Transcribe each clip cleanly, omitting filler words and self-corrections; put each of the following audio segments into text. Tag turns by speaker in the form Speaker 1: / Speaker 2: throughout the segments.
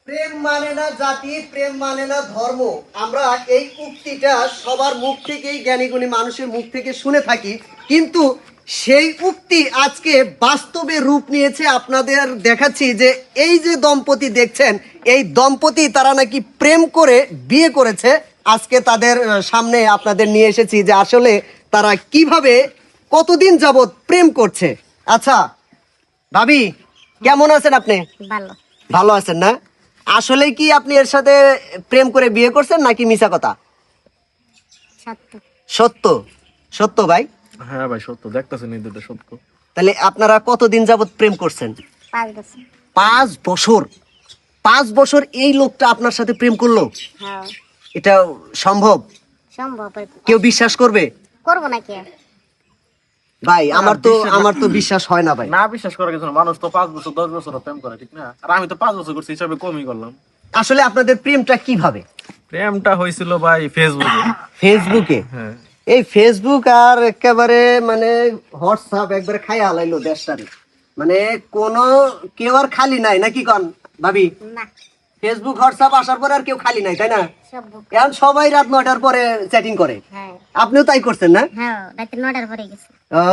Speaker 1: প্রেম মানে না জাতি, প্রেম মানে না ধর্ম। আমরা এই উক্তিটা সবার মুখ থেকেই, জ্ঞানীগুণী মানুষের মুখ থেকে শুনে থাকি, কিন্তু সেই উক্তি আজকে বাস্তবে রূপ নিয়েছে। আপনাদের দেখাচ্ছি যে এই যে দম্পতি দেখছেন, এই দম্পতি তারা নাকি প্রেম করে বিয়ে করেছে। আজকে তাদের সামনে আপনাদের নিয়ে এসেছি যে আসলে তারা কিভাবে কতদিন যাবত প্রেম করছে। আচ্ছা ভাবি, কেমন আছেন আপনি?
Speaker 2: ভালো।
Speaker 1: ভালো আছেন না? আসলে কি আপনি এর সাথে প্রেম করে বিয়ে করছেন নাকি মিছা কথা?
Speaker 2: সত্য।
Speaker 1: সত্য? সত্য ভাই?
Speaker 3: হ্যাঁ ভাই সত্য, দেখতেছেন এই দুটো সত্য।
Speaker 1: তাহলে আপনারা কতদিন যাবত প্রেম করছেন?
Speaker 2: 5 বছর।
Speaker 1: 5 বছর? 5 বছর এই লোকটা আপনার সাথে প্রেম করলো?
Speaker 2: হ্যাঁ।
Speaker 1: এটা সম্ভব?
Speaker 2: সম্ভব।
Speaker 1: কেউ বিশ্বাস করবে?
Speaker 2: করবো না কে?
Speaker 1: ভাই আমার তো বিশ্বাস হয় না ভাই।
Speaker 3: না বিশ্বাস করার কিছু না, মানুষ তো 5 বছর 10 বছর প্রেম করে, ঠিক না? আর আমি তো 5 বছর করছি, হিসাবে কমই করলাম।
Speaker 1: আসলে আপনাদের প্রেমটা কিভাবে?
Speaker 3: প্রেমটা হয়েছিল ভাই ফেসবুকে।
Speaker 1: ফেসবুকে?
Speaker 3: হ্যাঁ।
Speaker 1: এই ফেসবুক আর একেবারে মানে হোয়াটসঅ্যাপ একবারে খাই হালাইলো দেশটারে। মানে কোনো কেউ আর খালি নাই নাকি কন ভাবি?
Speaker 2: না।
Speaker 1: ফেসবুক হোয়াটসঅ্যাপ আসার পরে আর কেউ খালি নাই, তাই না?
Speaker 2: সব বুক।
Speaker 1: এখন সবাই রাত 9টার পরে চ্যাটিং করে।
Speaker 2: হ্যাঁ।
Speaker 1: আপনিও তাই করছেন না?
Speaker 2: হ্যাঁ, রাতে 9টার পরে গেছে।
Speaker 1: ও,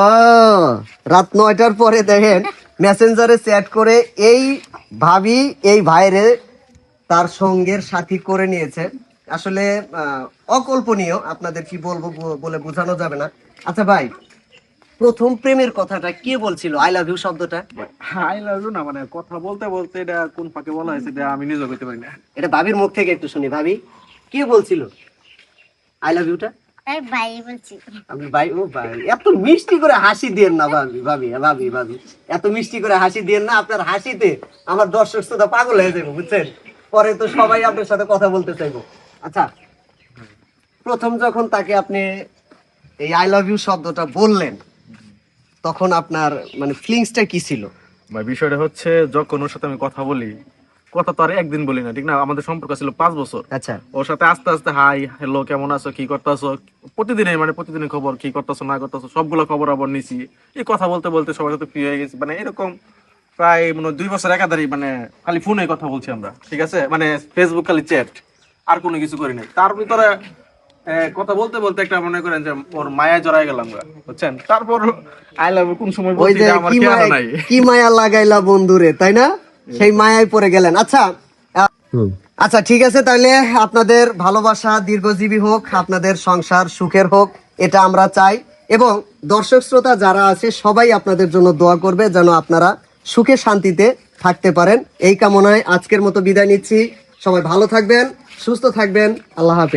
Speaker 1: রাত 9টার পরে দেখেন মেসেঞ্জারে চ্যাট করে এই ভাবি এই ভাইরে তার সঙ্গের সাথী করে নিয়েছে। আসলে অকল্পনীয়, আপনাদের কি বলবো বলে বোঝানো যাবে না। আচ্ছা ভাই, প্রথম প্রেমের কথাটা কে বলছিল, আই লাভ ইউ শব্দটা?
Speaker 3: আই লাভ ইউ না, মানে কথা বলতে বলতে এটা কোন ফাঁকে বলা হয়েছে এটা আমি নিজেও করতে পারি না।
Speaker 1: এটা ভাবির মুখ থেকে একটু শুনি। ভাবি, কে বলছিল আই লাভ ইউটা?
Speaker 2: এই ভাই বলছি।
Speaker 1: আমি ভাই? ও ভাই, এত মিষ্টি করে হাসি দিয়েন না ভাবি, ভাবি ভাবি ভাবি, এত মিষ্টি করে হাসি দিয়েন না। আপনার হাসিতে আমার দর্শক শ্রোতা পাগল হয়ে যাবো, বুঝছেন? পরে তো সবাই আপনার সাথে কথা বলতে চাইবো। আচ্ছা, প্রথম যখন তাকে আপনি এই আই লাভ ইউ শব্দটা বললেন, তখন আপনার মানে ফিলিংসটা কি ছিল?
Speaker 3: ভাই বিষয়টা হচ্ছে, যখন ওর সাথে আমি কথা বলি, কথা তো আর একদিন বলি না, ঠিক না? আমাদের সম্পর্ক ছিল 5 বছর।
Speaker 1: আচ্ছা।
Speaker 3: ওর সাথে আস্তে আস্তে হাই হ্যালো কেমন আছো কি করতেছো, প্রতিদিনের খবর, কি করতেছো না করতেছো সবগুলো খবর আবার নিছি। এই কথা বলতে বলতে সবার সাথে ফ্রি হয়ে গেছি, মানে এরকম প্রায় 2 বছর একাধারে, মানে খালি ফোনে কথা বলছি আমরা, ঠিক আছে? মানে ফেসবুক খালি চ্যাট, আর কোনো কিছু করি নাই। তার ভিতরে কথা বলতে বলতে একটা মনে করেন যে ওর মায়ায় জড়াই গেলাম, বুঝছেন? তারপর আই লাভ কোন সময়
Speaker 1: ওই
Speaker 3: বলছি
Speaker 1: যে
Speaker 3: যে আমার খেয়াল নাই।
Speaker 1: কি মায়া লাগাইলা বন্ধুরে, তাই না? সেই মায়ায় পড়ে গেলেন। আচ্ছা আচ্ছা, ঠিক আছে। তাহলে আপনাদের ভালোবাসা দীর্ঘজীবী হোক, আপনাদের সংসার সুখের হোক, এটা আমরা চাই। এবং দর্শক শ্রোতা যারা আছে সবাই আপনাদের জন্য দোয়া করবে যেন আপনারা সুখে শান্তিতে থাকতে পারেন। এই কামনায় আজকের মতো বিদায় নিচ্ছি। সবাই ভালো থাকবেন, সুস্থ থাকবেন। আল্লাহ হাফেজ।